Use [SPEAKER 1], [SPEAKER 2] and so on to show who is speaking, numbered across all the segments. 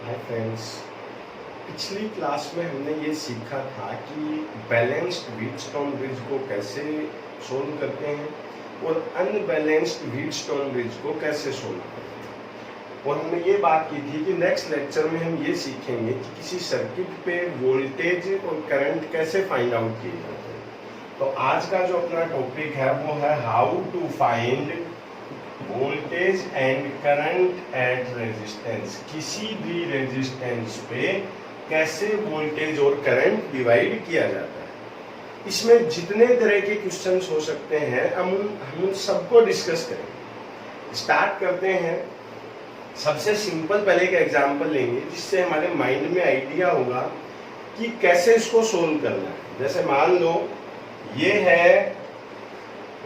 [SPEAKER 1] Hi friends, पिछली class में हमने ये सीखा था कि बैलेंस्ड व्हीटस्टोन ब्रिज को कैसे सोल्व करते हैं और अनबैलेंस्ड व्हीटस्टोन ब्रिज को कैसे सोल्व करते हैं। और हमने ये बात की थी कि नेक्स्ट लेक्चर में हम ये सीखेंगे कि किसी सर्किट पे वोल्टेज और करंट कैसे फाइंड आउट किए जाते हैं। तो आज का जो अपना टॉपिक है वो है how to find voltage and current at resistance. किसी भी रेजिस्टेंस पे कैसे वोल्टेज और करंट डिवाइड किया जाता है। इसमें जितने तरह के क्वेश्चंस हो सकते हैं हम सबको डिस्कस करेंगे। स्टार्ट करते हैं। सबसे सिंपल पहले एक एग्जांपल लेंगे जिससे हमारे माइंड में आइडिया होगा कि कैसे इसको सोल्व करना है। जैसे मान लो ये है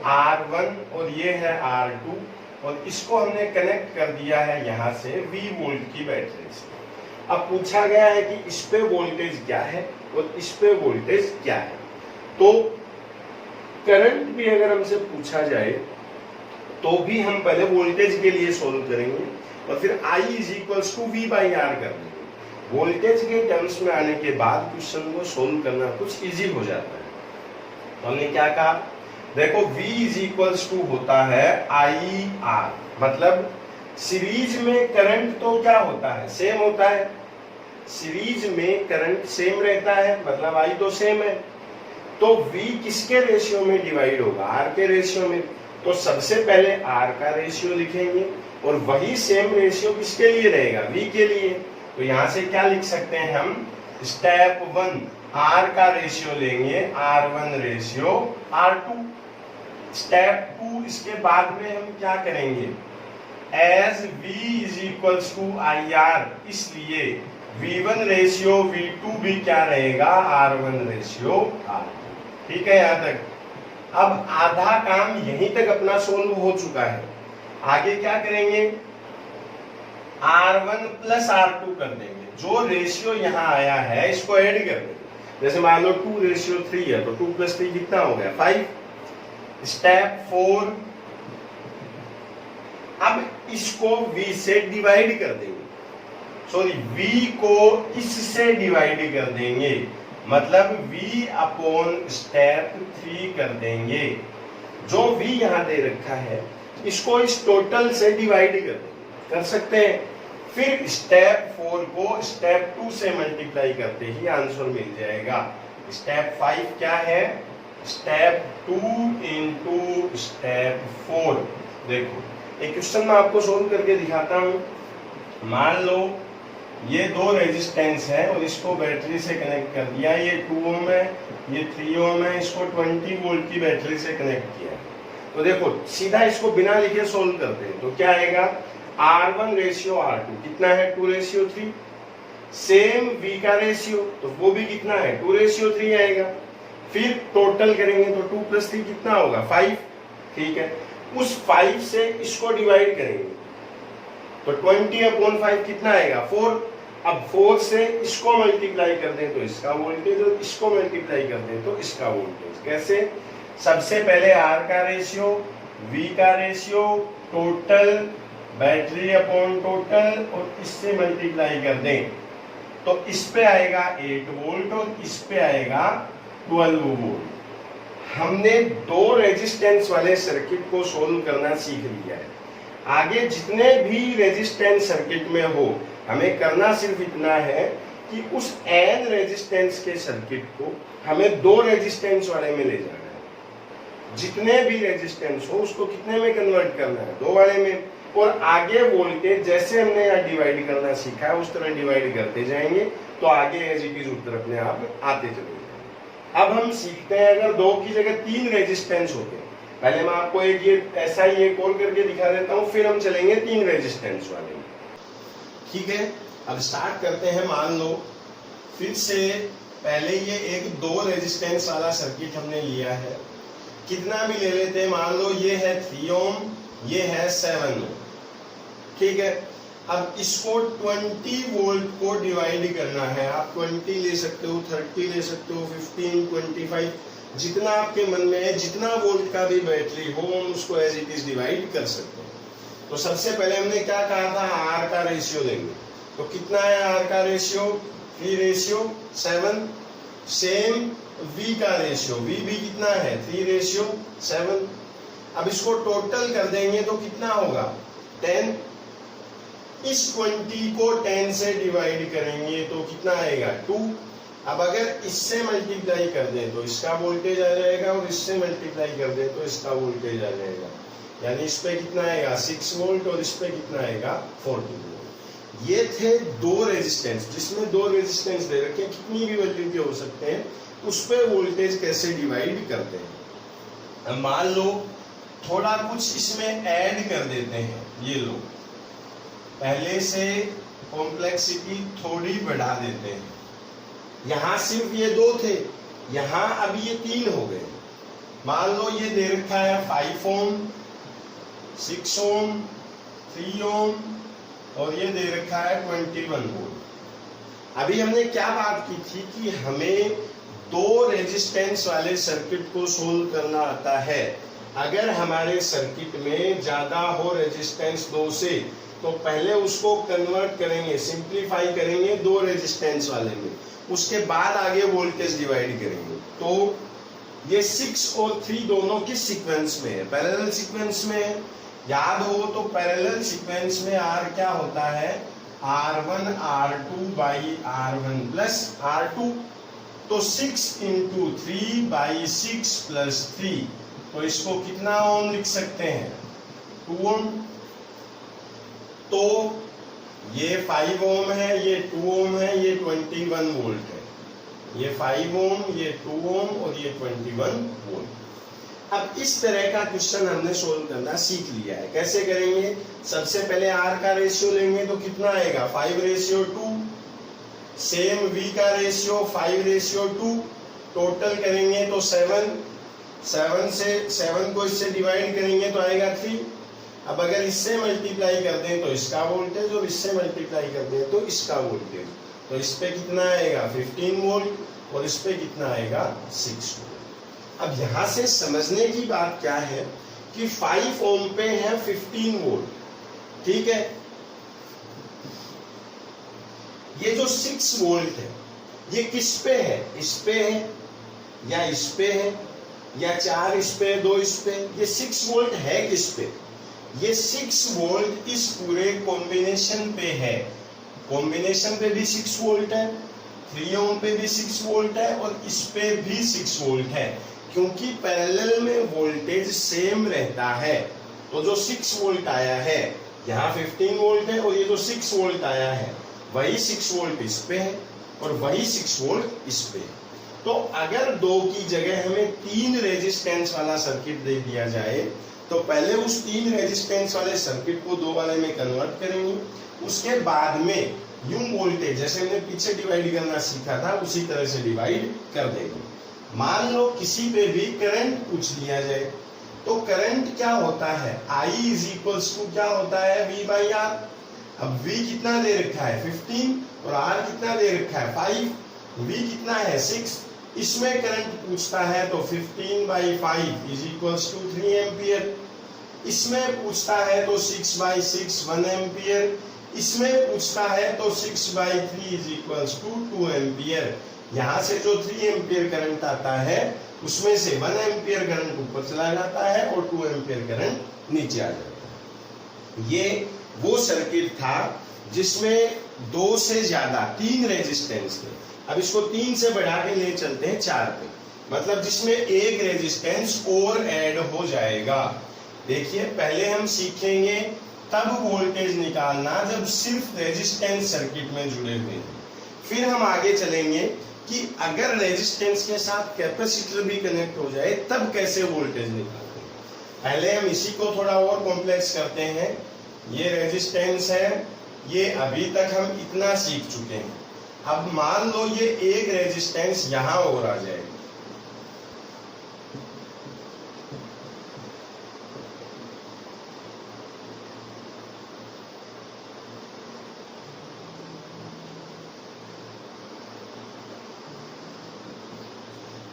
[SPEAKER 1] R1 और ये है R2 और इसको हमने कनेक्ट कर दिया है यहाँ से V वोल्ट की बैटरी से। अब पूछा गया है कि इस पे वोल्टेज क्या है और इस पे वोल्टेज क्या है। तो करंट भी अगर हमसे पूछा जाए तो भी हम पहले वोल्टेज के लिए सोल्व करेंगे और फिर I is equals to V by R कर देंगे। वोल्टेज के टर्म्स में आने के बाद क्वेश्चन को सोल्व करना कुछ इजी हो जाता है। तो हमने क्या कहा, देखो V इज इक्वल्स टू होता है IR, मतलब सीरीज में करंट तो क्या होता है, सेम होता है। सीरीज में करंट सेम रहता है, मतलब I तो सेम है। तो V किसके रेशियो में डिवाइड होगा, R के रेशियो में। तो सबसे पहले R का रेशियो लिखेंगे और वही सेम रेशियो किसके लिए रहेगा, V के लिए। तो यहां से क्या लिख सकते हैं हम, स्टेप 1 R का रेशियो लेंगे R1 रेशियो R2। स्टेप 2 इसके बाद में हम क्या करेंगे, as V is equals to IR, इसलिए V1 रेशियो V2 भी क्या रहेगा, R1 रेशियो R2। ठीक है यहाँ तक। अब आधा काम यहीं तक अपना सोल्व हो चुका है। आगे क्या करेंगे, R1 प्लस R2 कर देंगे। जो रेशियो यहाँ आया है इसको ऐड कर देंगे। जैसे मान लो 2 रेशियो 3 है तो 2 प्लस 3 कितना हो गया, 5। स्टेप 4, अब इसको V से डिवाइड कर देंगे। सॉरी, V को इससे डिवाइड कर देंगे, मतलब V अपॉन स्टेप 3 कर देंगे। जो V यहां दे रखा है इसको इस टोटल से डिवाइड कर देंगे, कर सकते हैं। फिर स्टेप 4 को स्टेप 2 से मल्टीप्लाई करते ही आंसर मिल जाएगा। स्टेप 5 क्या है, स्टेप 2 इंटू स्टेप 4। देखो एक क्वेश्चन मैं आपको सोल्व करके दिखाता हूं। मान लो ये 2 रेजिस्टेंस है और इसको बैटरी से कनेक्ट कर दिया। ये 2 ओम है, ये 3 ओम है, इसको 20 वोल्ट की बैटरी से कनेक्ट किया। तो देखो सीधा इसको बिना लिखे सोल्व करते हैं तो क्या आएगा, R1 रेशियो R2 कितना है, 2 रेशियो 3। सेम V का रेशियो तो वो भी कितना है, 2 रेशियो 3 आएगा। फिर टोटल करेंगे तो 2 प्लस 3 कितना होगा, 5। ठीक है, उस 5 से इसको डिवाइड करेंगे तो 20 अपॉन 5 कितना आएगा, 4। अब 4 से इसको मल्टीप्लाई कर दें तो इसका वोल्टेज और इसको मल्टीप्लाई कर दें तो इसका वोल्टेज। कैसे, सबसे पहले R का रेशियो, V का ratio, total battery upon total और इससे मल्टीप्लाई कर दें तो इस पे आएगा 8 वोल्ट और इस पे आएगा 12 वोल्ट। हमने 2 रेजिस्टेंस वाले सर्किट को सोल्व करना सीख लिया है। आगे जितने भी रेजिस्टेंस सर्किट में हो, हमें करना सिर्फ इतना है कि उस n रेजिस्टेंस के सर्किट को हमें 2 रेजिस्टेंस वाले में ले जाना है। जितने भी रेजिस्टेंस हो उसको कितने में कन्वर्ट करना है, 2 वाले में। और आगे वोल्टेज जैसे हमने यहाँ डिवाइड करना सीखा है उस तरह डिवाइड करते जाएंगे तो आगे एज इट इज उत्तर अपने आप आते चले जाएंगे। अब हम सीखते हैं अगर 2 की जगह 3 रेजिस्टेंस होते हैं। पहले मैं आपको एक ये ऐसा ही एक और करके दिखा देता हूँ, फिर हम चलेंगे 3 रेजिस्टेंस वाले में। ठीक है, अब स्टार्ट करते हैं। मान लो फिर से पहले ये एक 2 रेजिस्टेंस वाला सर्किट हमने लिया है। कितना भी ले लेते हैं, मान लो ये है 3 ओम, ये है 7 ओम। ठीक है, अब इसको 20 वोल्ट को डिवाइड करना है। आप 20 ले सकते हो, 30 ले सकते हो, 15, 25, जितना आपके मन में है, जितना वोल्ट का भी बैटरी हो हम उसको एज इट इज डिवाइड कर सकते हैं। तो सबसे पहले हमने क्या कहा था, R का रेशियो लेंगे। तो कितना है आर का रेशियो 3:7। सेम वी का रेशियो, वी भी कितना है 3:7। अब इसको टोटल कर देंगे तो कितना होगा 10। इस 20 को 10 से डिवाइड करेंगे तो कितना आएगा 2। अब अगर इससे मल्टीप्लाई कर दें तो इसका वोल्टेज आ जाएगा और इससे मल्टीप्लाई कर दें तो इसका वोल्टेज आ जाएगा, यानी इस पे कितना आएगा 6 वोल्ट और इस पे कितना आएगा 40 वोल्ट। ये थे दो रेजिस्टेंस, जिसमें दो रेजिस्टेंस दे रखे, कितनी भी वैल्यू के हो सकते हैं, उस पे वोल्टेज कैसे डिवाइड करते हैं। अब मान लो थोड़ा कुछ इसमें ऐड कर देते हैं, ये लो पहले से कॉम्प्लेक्सिटी थोड़ी बढ़ा देते हैं। यहां सिर्फ ये दो थे, यहां अब ये 3 हो गए। मान लो ये दे रखा है 5 ओम, 6 ओम, 3 ओम और ये दे रखा है 21 वोल्ट। अभी हमने क्या बात की थी कि हमें दो रेजिस्टेंस वाले सर्किट को सोल्व करना आता है। अगर हमारे सर्किट में ज्यादा हो रेजिस्टेंस 2 से, तो पहले उसको कन्वर्ट करेंगे, सिंप्लीफाई करेंगे 2 रेजिस्टेंस वाले में, उसके बाद आगे वोल्टेज डिवाइड करेंगे। तो ये 6 और 3 दोनों किस सीक्वेंस में है, पैरेलल सीक्वेंस में है। याद हो तो पैरेलल सीक्वेंस में R क्या होता है R1 R2 by R1 plus R2। तो 6 इंटू 3 बाई 6 प्लस 3, तो इसको कितना ओम लिख सकते हैं 2 ओम। तो ये 5 ओम है, ये 2 ओम है, ये 21 वोल्ट है। ये 5 ओम, ये 2 ओम और ये 21 वोल्ट। अब इस तरह का क्वेश्चन हमने सोल्व करना सीख लिया है। कैसे करेंगे, सबसे पहले R का रेशियो लेंगे तो कितना आएगा 5:2। सेम V का रेशियो 5:2। टोटल करेंगे तो 7 को इससे डिवाइड करेंगे तो आएगा 3। अब अगर इससे मल्टीप्लाई कर दें तो इसका वोल्टेज और इससे मल्टीप्लाई कर दें तो इसका वोल्टेज, तो इस पे कितना आएगा 15 वोल्ट और इस पे कितना आएगा 6 वोल्ट। अब यहां से समझने की बात क्या है कि 5 ओम पे है 15 वोल्ट, ठीक है। ये जो 6 वोल्ट है ये किस पे है, इस पे है या इस पे है या 4 इस पे 2 इस पे, ये 6 वोल्ट है किस पे, ये 6 वोल्ट इस पूरे कॉम्बिनेशन पे है। कॉम्बिनेशन पे भी 6 वोल्ट है, 3 ओम पे भी 6 वोल्ट है और इस पे भी 6 वोल्ट है। क्योंकि पैरेलल में वोल्टेज सेम रहता है, तो जो 6 वोल्ट आया है यहाँ 15 वोल्ट है और ये जो 6 वोल्ट आया है वही 6 वोल्ट इस पे है और वही 6 वोल्ट इस पे है। तो अगर 2 की जगह हमें 3 रेजिस्टेंस वाला सर्किट दे दिया जाए तो पहले उस 3 रेजिस्टेंस वाले सर्किट को 2 वाले में कन्वर्ट करेंगे, उसके बाद में यूं वोल्टेज जैसे हमने पीछे डिवाइड करना सीखा था उसी तरह से डिवाइड कर देंगे। मान लो किसी पे भी करंट पूछ लिया जाए तो करंट क्या होता है I = क्या होता है V/R। अब V कितना दे रखा है 15 और R कितना दे रखा है 5, V कितना है 6। इसमें करंट पूछता है तो 15/5 = 3 एम्पियर। इसमें पूछता है तो 6/6 1 एम्पियर। इसमें पूछता है तो 6/3 = 2 एम्पियर। यहाँ से जो 3 एम्पियर करंट आता है उसमें से 1 एम्पियर करंट ऊपर चला जाता है और 2 एम्पियर करंट नीचे आ जाता है। ये वो सर्किट था जिसमें 2 से ज्यादा 3 रेजिस्टेंस थे। अब इसको 3 से बढ़ा के ले चलते हैं 4 पे, मतलब जिसमें एक रेजिस्टेंस और ऐड हो जाएगा। देखिए पहले हम सीखेंगे तब वोल्टेज निकालना जब सिर्फ रेजिस्टेंस सर्किट में जुड़े हुए हैं। फिर हम आगे चलेंगे कि अगर रेजिस्टेंस के साथ कैपेसिटर भी कनेक्ट हो जाए तब कैसे वोल्टेज निकालते हैं। पहले हम इसी को थोड़ा और कॉम्प्लेक्स करते हैं। ये रेजिस्टेंस है, ये अभी तक हम इतना सीख चुके हैं। अब मान लो ये एक रेजिस्टेंस यहां और आ जाए,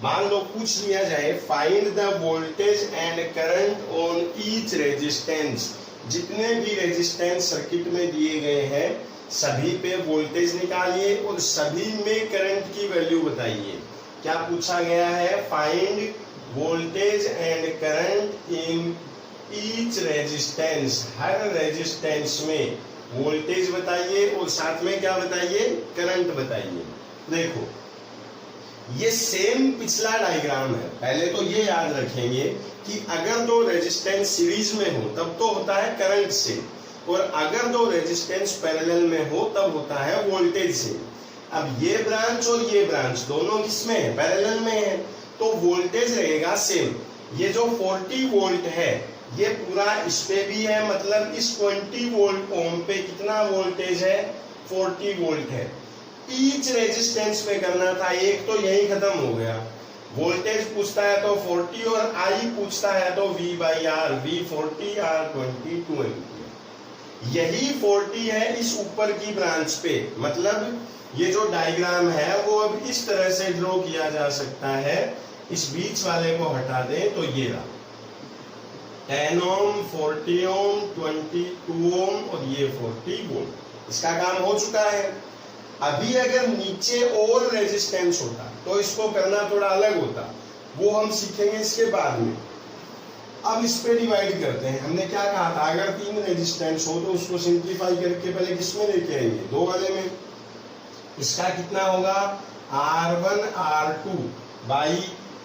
[SPEAKER 1] मान लो पूछ लिया जाए find the voltage and current on each resistance. जितने भी रेजिस्टेंस सर्किट में दिए गए हैं सभी पे वोल्टेज निकालिए और सभी में करंट की वैल्यू बताइए। क्या पूछा गया है? Find voltage and current in each resistance, her resistance में वोल्टेज बताइए और साथ में क्या बताइए? करंट बताइए। देखो ये सेम पिछला डायग्राम है। पहले तो ये याद रखेंगे कि अगर दो रेजिस्टेंस सीरीज में हो तब तो होता है करंट से, और अगर दो रेजिस्टेंस पैरेलल में हो तब होता है वोल्टेज से। अब ये ब्रांच और ये ब्रांच दोनों किसमें है? पैरेलल में है, तो वोल्टेज रहेगा सेम। ये जो 40 वोल्ट है ये पूरा इस पे भी है, मतलब इस 20 वोल्ट ओम पे कितना वोल्टेज है? 40 वोल्ट है। ईच रेजिस्टेंस में करना था, एक तो यही खत्म हो गया। वोल्टेज पूछता है तो 40 और आई पूछता है तो V/R, V 40 R 20 2 एम्पीयर। यही 40 है इस ऊपर की ब्रांच पे, मतलब ये जो डायग्राम है वो अब इस तरह से ड्रॉ किया जा सकता है। इस बीच वाले को हटा दें तो ये रहा 10 ओम, 40 ओम, 22 ओम और ये 40 वोल्ट। इसका काम हो चुका है। अभी अगर नीचे और रेजिस्टेंस होता तो इसको करना थोड़ा अलग होता, वो हम सीखेंगे इसके बाद में। अब इस पे डिवाइड करते हैं। हमने क्या कहा था? अगर 3 रेजिस्टेंस हो तो उसको सिंप्लीफाई करके पहले किस में लेके आएंगे? 2 वाले में। इसका कितना होगा? R1 R2 by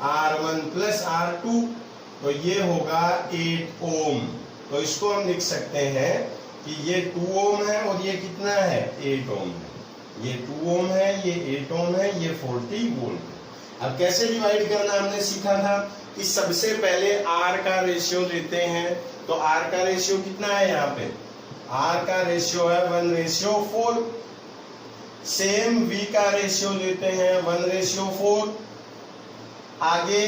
[SPEAKER 1] R1 plus R2, तो ये होगा 8 ओम। तो इसको हम लिख सकते हैं कि ये 2 ओम है और ये कितना है? 8 ओम है। ये 2 ओम है, ये 8 ओम है, ये 40 वोल्ट है। अब कैसे डिवाइड करना हमने सीखा था कि सबसे पहले R का रेशियो लेते हैं। तो R का रेशियो कितना है? यहाँ पे R का रेशियो है 1:4। सेम V का रेशियो लेते हैं 1:4। आगे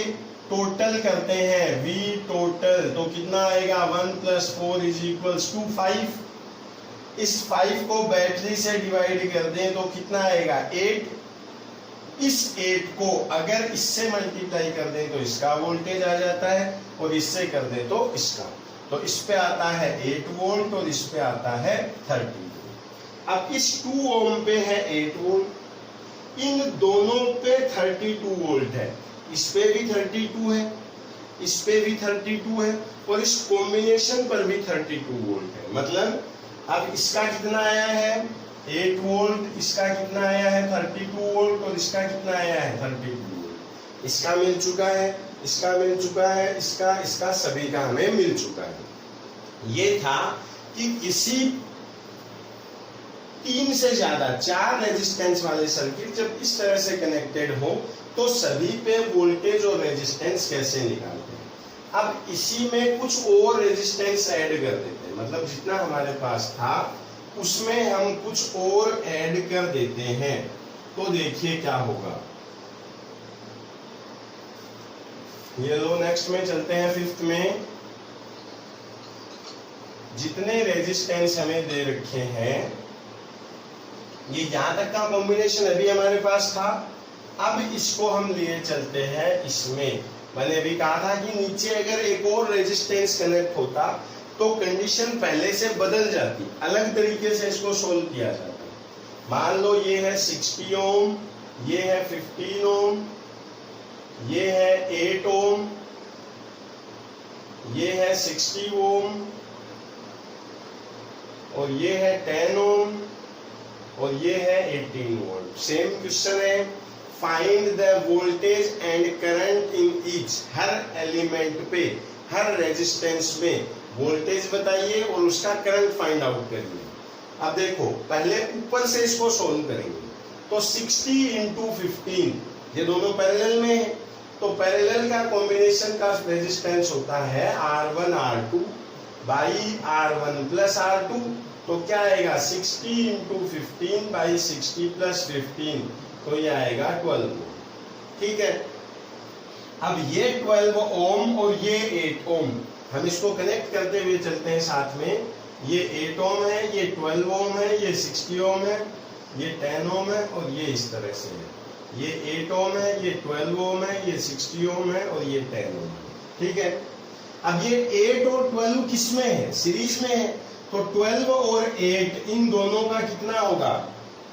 [SPEAKER 1] टोटल करते हैं V टोटल, तो कितना आएगा? 1 + 4 = 5। इस 5 को बैटरी से डिवाइड कर दें तो कितना आएगा? 8। इस 8 को अगर इससे मल्टीप्लाई कर दें तो इसका वोल्टेज आ जाता है, और इससे कर दें तो इसका। तो इस पे आता है 8 वोल्ट और इस पे आता है 30 वोल्ट। अब इस 2 ओम पे है 8 वोल्ट, इन दोनों पे 32 वोल्ट है। इस पे भी 32 है, इस पे भी 32 है, और इस कॉम्बिनेशन पर भी 32 वोल्ट है। मतलब अब इसका कितना आया है? 8 वोल्ट, इसका कितना आया है? 32 वोल्ट, और इसका कितना आया है? 32 वोल्ट। इसका मिल चुका है, इसका मिल चुका है, इसका सभी का हमें मिल चुका है। ये था कि किसी 3 से ज्यादा 4 रेजिस्टेंस वाले सर्किट जब इस तरह से कनेक्टेड हो तो सभी पे वोल्टेज और रेजिस्टेंस कैसे निकालते हैं। अब इसी में कुछ और रेजिस्टेंस ऐड कर देते हैं, मतलब जितना हमारे पास था उसमें हम कुछ और ऐड कर देते हैं। तो देखिए क्या होगा। ये लो नेक्स्ट में चलते हैं, 5th में। जितने रेजिस्टेंस हमें दे रखे हैं ये यहां तक का कॉम्बिनेशन अभी हमारे पास था। अब इसको हम लिए चलते हैं इसमें। मैंने भी कहा था कि नीचे अगर एक और रेजिस्टेंस कनेक्ट होता तो कंडीशन पहले से बदल जाती, अलग तरीके से इसको सोल्व किया जाता। मान लो ये है 60 ओम, ये है 15 ओम, ये है 8 ओम, ये है 60 ओम, और ये है 10 ओम, और ये है 18 वोल्ट। सेम क्वेश्चन है, find the voltage and current in each. Her element पे, हर रेजिस्टेंस में वोल्टेज बताइए और उसका करंट फाइंड आउट करिए। अब देखो पहले ऊपर से इसको सोल्व करेंगे। तो 60 × 15, ये दोनों पैरेलल में है, तो पैरेलल का कॉम्बिनेशन का रेजिस्टेंस होता है R1 R2 by R1 plus R2। तो क्या आएगा? 60 × 15 बाई 60 + 15, तो ये आएगा 12 ओम। ठीक है। अब ये 12 ओम और ये 8 ओम, हम इसको कनेक्ट करते हुए चलते हैं साथ में। ये 8 ओम है, ये 12 ओम है, ये 60 ओम है, ये 10 ओम है, और ये इस तरह से है। ये 8 ओम है, ये 12 ओम है, ये 60 ओम है, और ये 10 ओम है। ठीक है। अब ये 8 और 12 किस में है? सीरीज में है। तो 12 और 8 इन दोनों का कितना होगा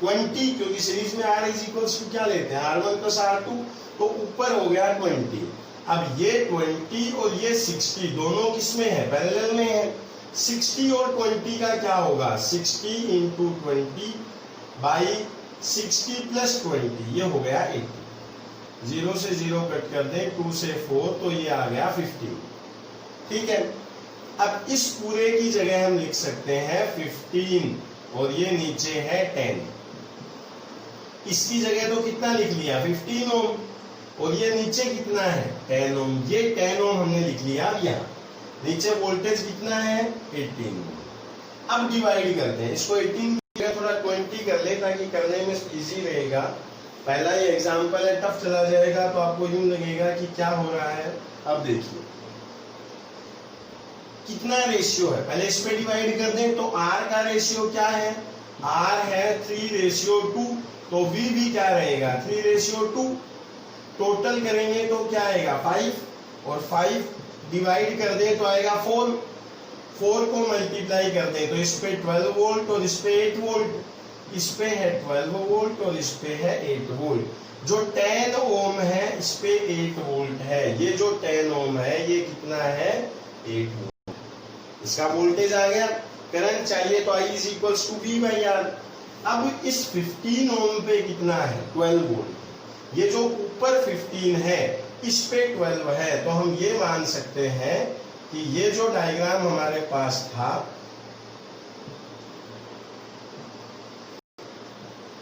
[SPEAKER 1] 20, क्योंकि सीरीज में R इज इक्वल्स टू क्या लेते हैं R1 प्लस R2, तो ऊपर हो गया 20। अब ये 20 और ये 60 दोनों किसमें है पैरेलल में है। 60 और 20 का क्या होगा 60 इंटू 20 बाई 60 प्लस 20, ये हो गया 80। 0 से 0 कट कर दें, 2 से 4, तो ये आ गया 15। ठीक है, अब इस पूरे की जगह हम लिख सकते हैं 15 और ये नीचे है 10। इसकी जगह तो कितना लिख लिया 15 ओम, और ये नीचे कितना है 10 ओम, ये 10 ओम हमने लिख लिया। अब यहाँ नीचे वोल्टेज कितना है 18 ओम। अब डिवाइड करते हैं इसको, 18 की जगह थोड़ा 20 कर ले ताकि करने में इजी रहेगा। पहला ये एग्जांपल है, टफ चला जाएगा तो आपको यूं लगेगा कि क्या हो रहा है। अब देखिए कितना रेशियो है, पहले इस पे डिवाइड कर दें तो R का रेशियो क्या है, R है 3:2, तो V भी क्या रहेगा 3:2। टोटल करेंगे तो क्या आएगा 5, और 5 डिवाइड कर दें तो आएगा 4। 4 को मल्टीप्लाई कर दें तो इस पे 12 वोल्ट और इस पे 8 वोल्ट, इस पे है 12 वोल्ट और इस पे है 8 वोल्ट। जो 10 ओम है इस पे 8 वोल्ट है, ये जो 10 ओम है ये कितना है 8 वोल्ट। इसका वोल्टेज आ गया। करंट चाहिए तो I is equals to V by R। अब इस 15 ओम पे कितना है 12 वोल्ट, ये जो ऊपर 15 है इस पे 12 है, तो हम ये मान सकते हैं कि ये जो डायग्राम हमारे पास था,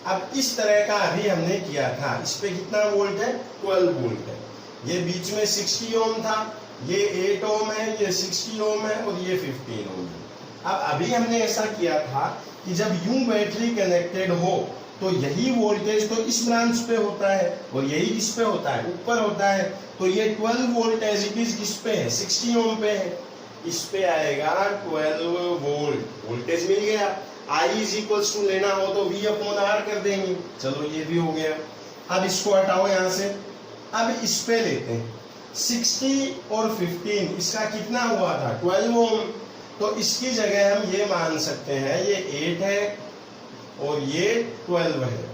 [SPEAKER 1] अब इस तरह का अभी हमने किया था, इस पे कितना वोल्ट है 12 वोल्ट है, ये बीच में 60 ओम था, ये 8 ओम है, ये 60 ओम है और ये 15 ओम है। अब अभी हमने ऐसा किया था कि जब यूं बैटरी कनेक्टेड हो तो यही वोल्टेज तो इस ब्रांच पे होता है और यही किस पे होता है ऊपर होता है, तो ये 12 वोल्ट एज इट इज किस पे है 60 ओम पे है, इस पे आएगा 12 वोल्ट। वोल्टेज मिल गया। I इज इक्वल्स टू लेना हो तो V अपॉन R कर देंगे। चलो ये भी हो गया। अब इसको हटाओ यहाँ से, अब इस पे लेते हैं 60 और 15, इसका कितना हुआ था 12 ओम, तो इसकी जगह हम ये मान सकते हैं ये 8 है और ये 12 है,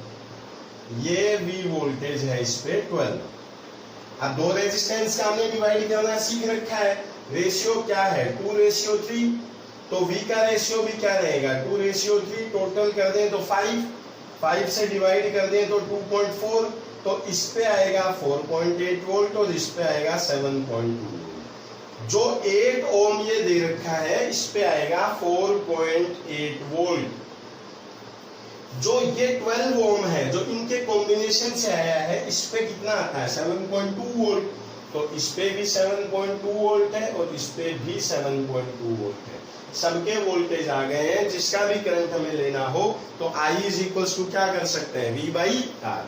[SPEAKER 1] ये V वोल्टेज है इस पे 12। अब दो रेजिस्टेंस का हमने डिवाइड करना सीख रखा है, रेशियो क्या है 2:3, तो V का रेशियो भी क्या रहेगा 2:3। टोटल कर दें तो 5 से डिवाइड कर दें तो 2.4, तो इस पे आएगा 4.8 वोल्ट और इस पे आएगा 7.2। जो 8 ओम ये दे रखा है इस पे आएगा 4.8 वोल्ट। जो ये 12 ओम है जो इनके कॉम्बिनेशन से आया है इस पे कितना आता है 7.2 वोल्ट, तो इस पे भी 7.2 वोल्ट है और इस पे भी 7.2 वोल्ट है। सबके वोल्टेज आ गए हैं। जिसका भी करंट हमें लेना हो तो I इज इक्वल्स टू क्या कर सकते हैं V बाई R।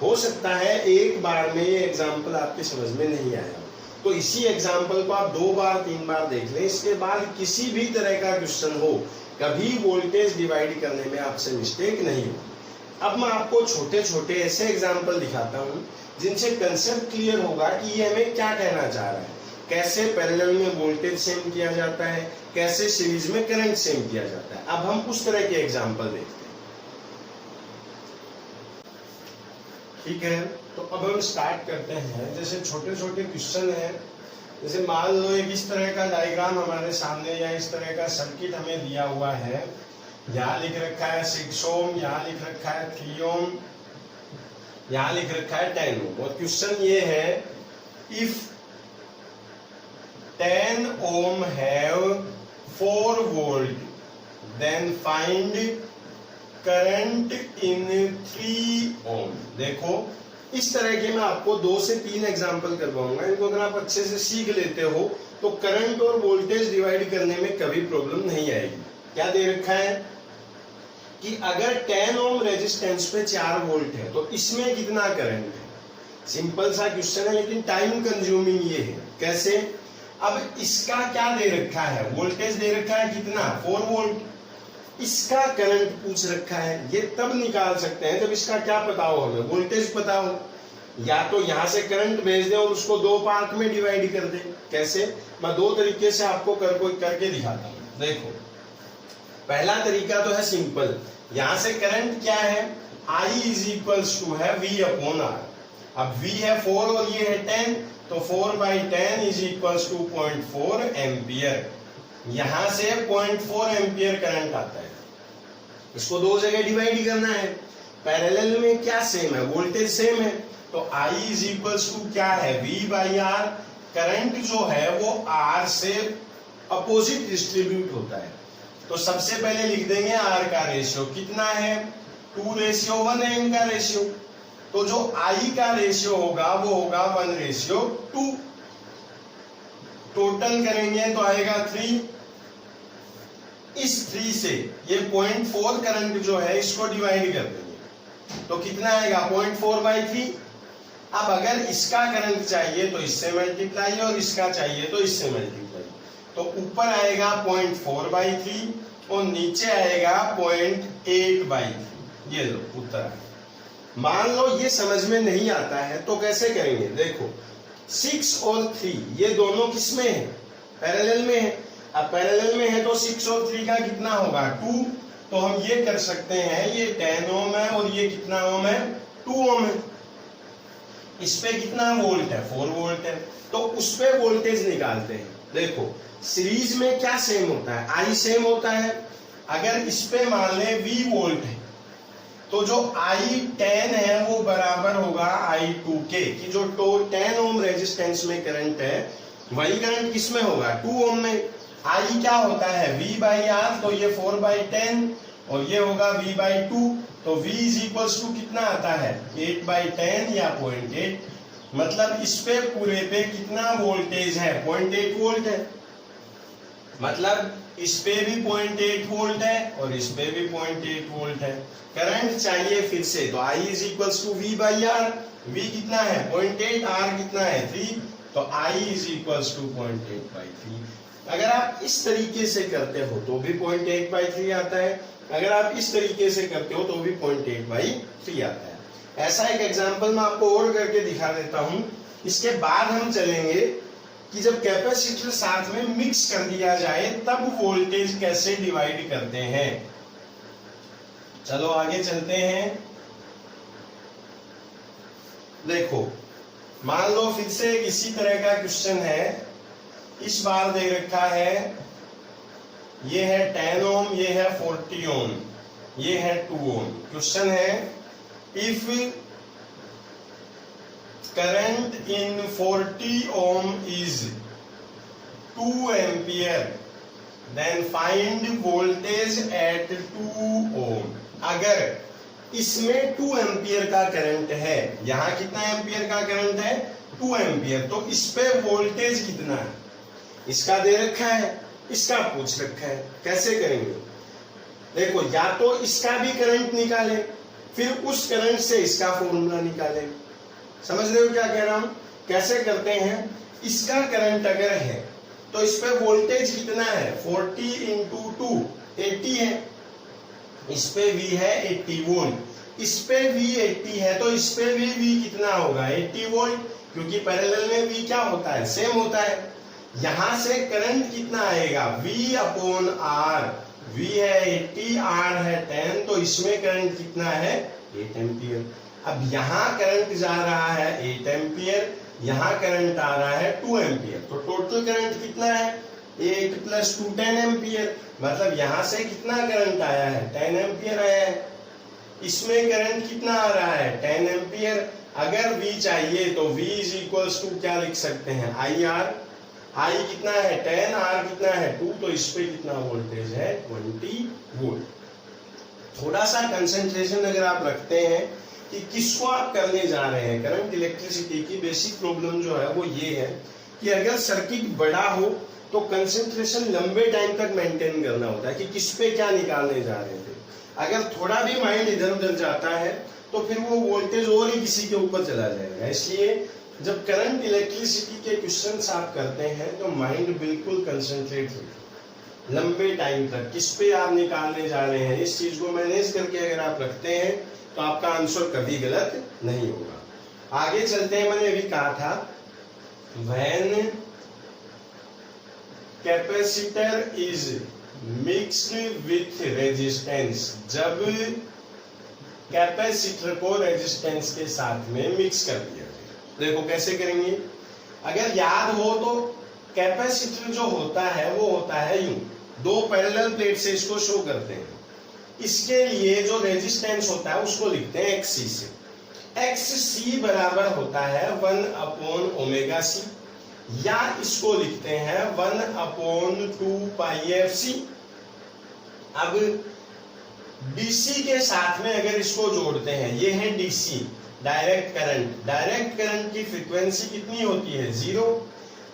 [SPEAKER 1] हो सकता है एक बार में ये एग्जाम्पल आपके समझ में नहीं आया, तो इसी एग्जाम्पल को आप 2 बार 3 बार देख लें, इसके बाद किसी भी तरह का क्वेश्चन हो कभी वोल्टेज डिवाइड करने में आपसे मिस्टेक नहीं हो। अब मैं आपको छोटे छोटे ऐसे एग्जाम्पल दिखाता हूँ जिनसे कंसेप्ट क्लियर होगा कि ये हमें क्या कहना चाह रहा है, कैसे पैरेलल में वोल्टेज सेम किया जाता है, कैसे सीरीज में करंट सेम किया जाता है। अब हम उस तरह के एग्जाम्पल देखते हैं। ठीक है, तो अब हम स्टार्ट करते हैं। जैसे छोटे छोटे क्वेश्चन है, जैसे मान लो एक इस तरह का डायग्राम हमारे सामने या इस तरह का सर्किट हमें दिया हुआ है। यहाँ लिख रखा है 6 ओम, यहाँ लिख रखा है 3 ओम, यहाँ लिख रखा है 10 ओम, और क्वेश्चन ये है if 10 ohm have 4 volt then find current in 3 ohm। देखो इस तरह के मैं आपको 2 से 3 एग्जांपल करवाऊंगा, इनको अगर आप अच्छे से सीख लेते हो तो करंट और वोल्टेज डिवाइड करने में कभी प्रॉब्लम नहीं आएगी। क्या दे रखा है कि अगर 10 ओम रेजिस्टेंस पे 4 वोल्ट है तो इसमें कितना करंट है। सिंपल सा क्वेश्चन है लेकिन टाइम कंज्यूमिंग ये है। कैसे, अब इसका क्या दे रखा है, वोल्टेज दे रखा है कितना 4 वोल्ट, इसका करंट पूछ रखा है। ये तब निकाल सकते हैं जब इसका क्या पता हो, हमें वोल्टेज पता हो। या तो यहां से करंट भेज दें और उसको 2 पार्ट में डिवाइड कर दें। कैसे, मैं 2 तरीके से आपको करके दिखाता हूं। देखो पहला तरीका तो है सिंपल, यहां से करंट क्या है, I इज इक्वल्स टू है V अपॉन R। अब V है 4 और ये है 10, तो 4/10 इज इक्वल्स टू 0.4 एम्पियर। यहां से 0.4 एम्पियर करंट आता है, इसको दो जगह डिवाइड करना है। पैरेलल में क्या सेम है, वोल्टेज सेम है, तो I इज इक्वल्स टू क्या है, V/R। करंट जो है वो R से अपोजिट डिस्ट्रीब्यूट होता है, तो सबसे पहले लिख देंगे R का रेशियो कितना है, 2:1 है इनका रेशियो, तो जो I का रेशियो होगा वो होगा 1:2। टोटल करेंगे तो आएगा 3। इस 3 से ये 0.4 करंट जो है इसको डिवाइड कर देंगे, तो कितना आएगा 0.4/3। अब अगर इसका करंट चाहिए तो इससे मल्टीप्लाई और इसका चाहिए तो इससे मल्टीप्लाई, तो ऊपर आएगा 0.4/3 और नीचे आएगा 0.8/3। ये लो उत्तर। मान लो ये समझ में नहीं आता है तो कैसे करेंगे, देखो 6 और 3 ये दोनों किस में है, पैरेलल में है। अब पैरेलल में है तो 6 और 3 का कितना होगा 2, तो हम ये कर सकते हैं, ये 10 ओम है और ये कितना ओम है 2 ओम है। इस पे कितना वोल्ट है 4 वोल्ट है, तो उस पे वोल्टेज निकालते हैं। देखो सीरीज में क्या सेम होता है, I सेम होता है। अगर इस पे मान ले V वोल्ट है तो जो I10 है वो बराबर होगा I2 के, कि जो 10 ओम रेजिस्टेंस में करंट है वही करंट किस में होगा 2 ओम में। I क्या होता है V/R, तो ये 4/10 और ये होगा V/2, तो V इज इक्वल्स टू कितना आता है 8/10 या 0.8, मतलब इस पे पूरे पे कितना वोल्टेज है 0.8 वोल्ट है, मतलब इस पे भी 0.8 वोल्ट है और इस पे भी 0.8 वोल्ट है। करंट चाहिए फिर से, तो I is equals to V/R। V कितना है 0.8, R कितना है 3, तो I इज इक्वल्स टू 0.8/3। अगर आप इस तरीके से करते हो तो भी 0.8/3 आता है, अगर आप इस तरीके से करते हो तो भी 0.8/3 आता है। ऐसा एक एग्जांपल मैं आपको और करके दिखा देता हूं, इसके बाद हम चलेंगे कि जब कैपेसिटर साथ में मिक्स कर दिया जाए तब वोल्टेज कैसे डिवाइड करते हैं। चलो आगे चलते हैं। देखो मान लो फिर से इसी तरह का क्वेश्चन है, इस बार दे रखा है, ये है 10 ओम, ये है 40 ओम, ये है 2 ओम। क्वेश्चन है if current in 40 ohm is 2 ampere then find voltage at 2 ohm. अगर इसमें 2 एम्पियर का करंट है, यहां कितना एम्पियर का करंट है 2 एम्पियर, तो इस पे वोल्टेज कितना है, इसका दे रखा है, इसका पूछ रखा है, कैसे करेंगे। देखो या तो इसका भी करंट निकालें, फिर उस करंट से इसका फॉर्मूला निकालें। समझ रहे हो क्या कह रहा हूं, कैसे करते हैं। इसका करंट अगर है तो इस पे वोल्टेज कितना है 40 इंटू 2 80 है, इस पे V है 80 वोल्ट, इस पे V 80 है तो इस पे भी V कितना होगा 80 वोल्ट, क्योंकि पैरेलल में V क्या होता है सेम होता है। यहां से करंट कितना आएगा V अपॉन R, V है 80, R है 10, तो इसमें करंट कितना है 8 एम्पियर। अब यहां करंट जा रहा है 8 एम्पियर, यहां करंट आ रहा है 2 एम्पियर, तो टोटल करंट कितना है 8 + 2 10 एम्पियर, मतलब यहां से कितना करंट आया है 10 एम्पियर आया है। इसमें करंट कितना आ रहा है 10 एम्पियर। अगर V चाहिए तो V इज इक्वल्स टू क्या लिख सकते हैं IR, I कितना है 10, R कितना है 2, तो इस पे कितना वोल्टेज है 20 वोल्ट। थोड़ा सा कंसंट्रेशन अगर आप रखते हैं कि किसको आप करने जा रहे हैं, करंट इलेक्ट्रिसिटी की बेसिक प्रॉब्लम जो है वो ये है कि अगर सर्किट बड़ा हो तो कंसंट्रेशन लंबे टाइम तक मेंटेन करना होता है कि किस पे क्या निकालने जा रहे थे। अगर थोड़ा भी माइंड इधर उधर जाता है तो फिर वो वोल्टेज और ही किसी के ऊपर चला जाएगा। इसलिए जब करंट इलेक्ट्रिसिटी के क्वेश्चंस आप करते हैं तो माइंड बिल्कुल कंसंट्रेट हो, लंबे टाइम तक किस पे आप निकालने जा रहे हैं, इस चीज को मैनेज करके अगर आप रखते हैं तो आपका आंसर कभी गलत नहीं होगा। आगे चलते हैं, मैंने अभी कहा था when capacitor is mixed with resistance, जब कैपेसिटर को रेजिस्टेंस के साथ में मिक्स कर दिया जाए। देखो कैसे करेंगे, अगर याद हो तो कैपेसिटर जो होता है वो होता है यूं, दो पैरेलल प्लेट से इसको शो करते हैं। इसके लिए जो रेजिस्टेंस होता है उसको लिखते हैं XC से। XC बराबर होता है 1/ओमेगा C, या इसको लिखते हैं 1/2πfc। अब DC के साथ में अगर इसको जोड़ते हैं, ये है DC direct current. Direct current की फ्रीक्वेंसी कितनी होती है? 0।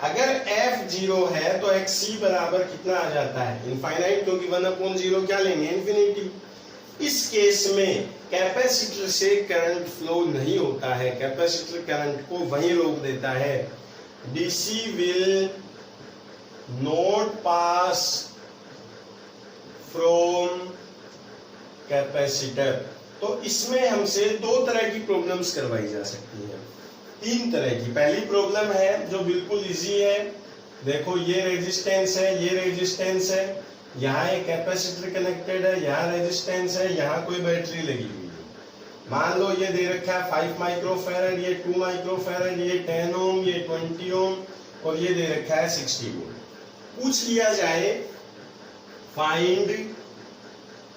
[SPEAKER 1] अगर F 0 है तो XC बराबर कितना आ जाता है? इनफाइनाइट, क्योंकि 1/0 क्या लेंगे? इन्फिनिटी। इस केस में कैपेसिटर से करंट फ्लो नहीं होता है, कैपेसिटर करंट को वहीं रोक देता है। DC will not pass from capacitor. तो इसमें हमसे दो तरह की प्रॉब्लम्स करवाई जा सकती हैं, तीन तरह की। पहली प्रॉब्लम है जो बिल्कुल इजी है, देखो ये रेजिस्टेंस है, ये रेजिस्टेंस है, यहाँ एक कैपेसिटर कनेक्टेड है, यहाँ रेजिस्टेंस है, यहाँ कोई बैटरी लगी हुई है। मान लो ये दे रखा है 5 माइक्रोफैरड, ये 2 माइक्रोफैरड, ये 10 ओम, ये 20 ओम, और ये दे रखा है 60 वोल्ट। पूछ लिया जाए find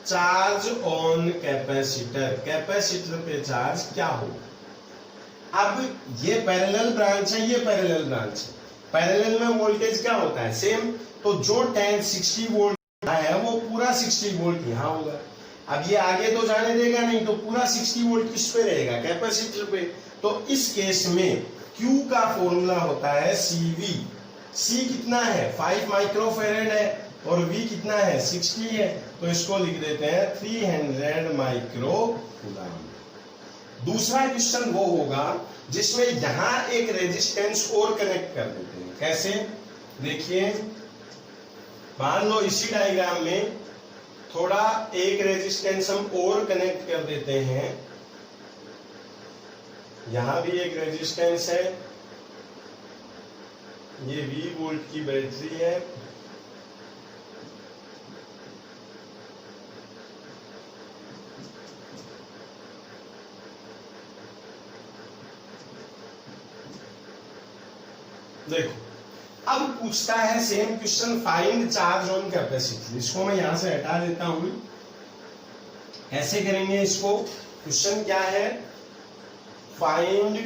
[SPEAKER 1] charge on capacitor, capacitor पे चार्ज क्या होगा। अब ये पैरेलल ब्रांच है, ये पैरेलल ब्रांच है। पैरेलल में वोल्टेज क्या होता है? सेम। तो जो 60 वोल्ट है वो पूरा 60 वोल्ट यहाँ होगा। अब ये आगे तो जाने देगा नहीं, तो पूरा 60 वोल्ट किस पे रहेगा? कैपेसिटर पे। तो इस केस में Q का फॉर्मूला होता है CV। C कितना है? 5 माइक्रोफैरड है, और V कितना है? 60 है। तो इसको लिख देते हैं 300 माइक्रो कूलम। दूसरा क्वेश्चन वो होगा जिसमें यहां एक रेजिस्टेंस और कनेक्ट कर देते हैं। कैसे? देखिए, मान लो इसी डायग्राम में थोड़ा एक रेजिस्टेंस हम और कनेक्ट कर देते हैं। यहां भी एक रेजिस्टेंस है, ये 20 वोल्ट की बैटरी है, देखो। अब पूछता है same question, find charge on capacitor. इसको मैं यहां से हटा देता हूं। ऐसे करेंगे इसको। क्वेश्चन क्या है? Find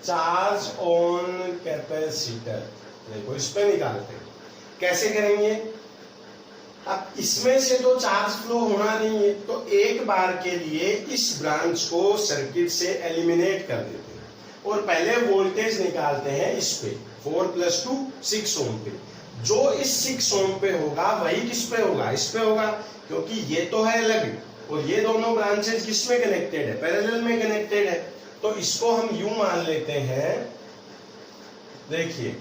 [SPEAKER 1] charge on capacitor. देखो इस पे निकालते हैं। कैसे करेंगे? अब इसमें से तो चार्ज फ्लो होना नहीं है, तो एक बार के लिए इस ब्रांच को सर्किट से एलिमिनेट कर देते हैं और पहले वोल्टेज निकालते हैं इस पे 4 + 2 6 ओम पे। जो इस 6 ओम पे होगा वही किस पे होगा? इस पे होगा, क्योंकि ये तो है अलग और ये दोनों ब्रांचेज किस में कनेक्टेड है? पैरेलल में कनेक्टेड है। तो इसको हम यूं मान लेते हैं, देखिए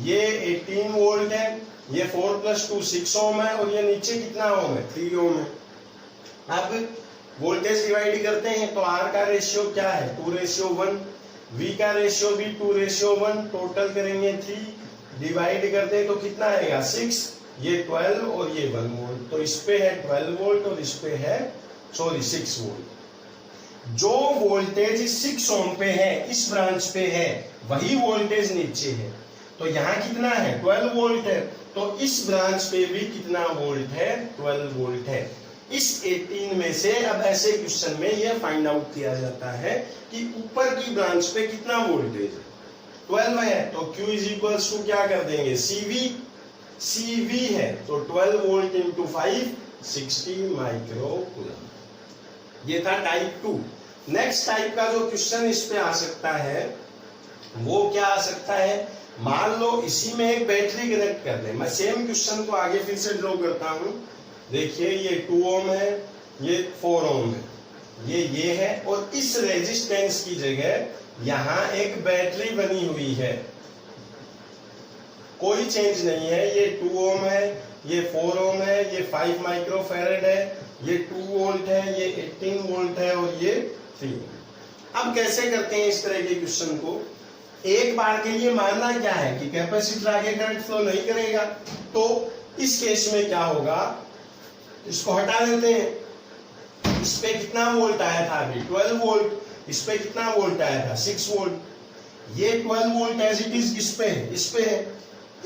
[SPEAKER 1] ये 18 वोल्ट है, ये 4 + 2 6 ओम है, और ये नीचे कितना ओम है? 3 ओम है। अब वोल्टेज डिवाइड करते हैं तो R का रेशियो क्या है? 2:1। V का रेशियो भी 2:1। टोटल करेंगे 3, डिवाइड करते हैं तो कितना आएगा? 6, ये 12 और ये 1 वोल्ट। तो इस पे है 12 वोल्ट और इस पे है 6 वोल्ट। जो वोल्टेज 6 ओम पे है, इस ब्रांच पे है, वही वोल्टेज नीचे है। तो यहाँ कितना है? 12 वोल्ट है। तो इस ब्रांच पे भी कितना वोल्ट है? 12 वोल्ट है। इस 18 में से अब ऐसे क्वेश्चन में यह फाइंड आउट किया जाता है कि ऊपर की ब्रांच पे कितना वोल्टेज है? 12 है, तो Q = क्या कर देंगे? CV है, तो 12 वोल्ट × 5 60 माइक्रो कूलम। ये था टाइप 2। नेक्स्ट टाइप का जो क्वेश्चन इस पे आ सकता है वो क्या आ सकता है? मान लो इसी में एक बैटरी कनेक्ट कर दें। मैं सेम क्वेश्चन को आगे फिर से ड्रॉ करता हूं। देखिए ये 2 ओम है, ये 4 ओम है, ये है, और इस रेजिस्टेंस की जगह यहां एक बैटरी बनी हुई है, कोई चेंज नहीं है। ये 2 ओम है, ये 4 ओम है, ये 5 माइक्रोफैरड है, ये 2 वोल्ट है, ये 18 वोल्ट है, और ये 3 ओम। अब कैसे करते हैं इस तरह के क्वेश्चन को? एक बार के लिए मानना क्या है कि कैपेसिटर आगे करंट फ्लो नहीं करेगा, तो इस केस में क्या होगा, इसको हटा देते हैं। इस पे कितना वोल्ट आया था अभी 12 वोल्ट, इस पे कितना वोल्ट आया था 6 वोल्ट। ये 12 वोल्ट एज इट इज किस पे है, इस पे है।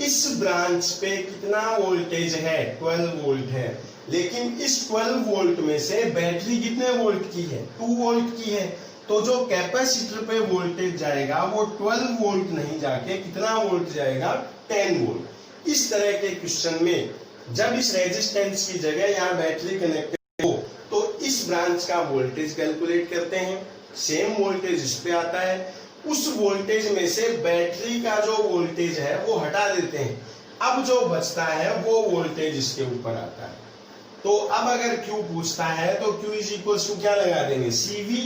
[SPEAKER 1] इस ब्रांच पे कितना वोल्टेज है 12 वोल्ट है, लेकिन इस 12 वोल्ट में से बैटरी कितने वोल्ट की है 2 वोल्ट की है। तो जो कैपेसिटर पे वोल्टेज जाएगा वो 12 वोल्ट नहीं जाके कितना वोल्ट जाएगा 10 वोल्ट। इस तरह के क्वेश्चन में जब इस रेजिस्टेंस की जगह यहाँ बैटरी कनेक्टेड हो तो इस ब्रांच का वोल्टेज कैलकुलेट करते हैं, सेम वोल्टेज इस पे आता है, उस वोल्टेज में से बैटरी का जो वोल्टेज है वो हटा देते हैं, अब जो बचता है वो वोल्टेज इसके ऊपर आता है। तो अब अगर Q पूछता है तो Q इज इक्वल टू क्या लगा देंगे CV,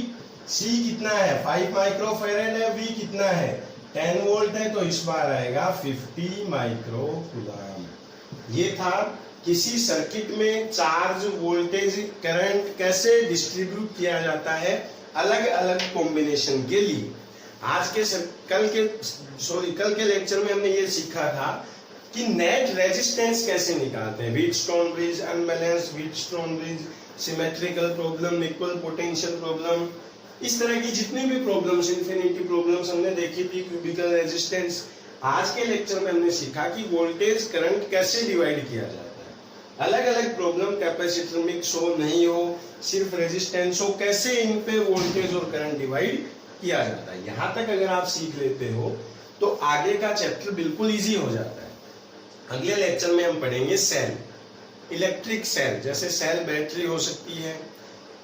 [SPEAKER 1] C कितना है 5 माइक्रोफेरेड है, V कितना है 10 वोल्ट है, तो इस बार आएगा 50 माइक्रोकूलम। ये था किसी सर्किट में चार्ज वोल्टेज करंट कैसे डिस्ट्रीब्यूट किया जाता है अलग अलग कॉम्बिनेशन के लिए। आज के कल के लेक्चर में हमने ये सीखा था कि नेट रेजिस्टेंस कैसे निकालते हैं, Wheatstone bridge, unbalanced Wheatstone bridge, symmetrical problem, equal potential problem, इस तरह की जितनी भी प्रॉब्लम्स, इंफिनिटी प्रॉब्लम्स हमने देखी थी, क्यूबिकल रेजिस्टेंस। आज के लेक्चर में हमने सीखा कि वोल्टेज करंट कैसे डिवाइड किया जाता है, अलग अलग प्रॉब्लम, कैपेसिटर मिक्स हो नहीं हो, सिर्फ रेजिस्टेंस हो, कैसे इन पे वोल्टेज और करंट डिवाइड किया जाता है। यहां तक अगर आप सीख लेते हो तो आगे का चैप्टर बिल्कुल इजी हो जाता है। अगले लेक्चर में हम पढ़ेंगे सेल, इलेक्ट्रिक सेल, जैसे सेल बैटरी हो सकती है,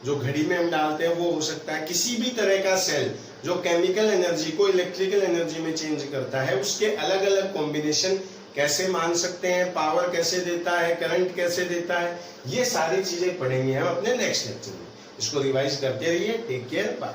[SPEAKER 1] जो घड़ी में हम डालते हैं वो हो सकता है, किसी भी तरह का सेल जो केमिकल एनर्जी को इलेक्ट्रिकल एनर्जी में चेंज करता है, उसके अलग अलग कॉम्बिनेशन कैसे मान सकते हैं, पावर कैसे देता है, करंट कैसे देता है, ये सारी चीजें पढ़ेंगे हम अपने नेक्स्ट लेक्चर में। इसको रिवाइज करते रहिए। Take care, bye.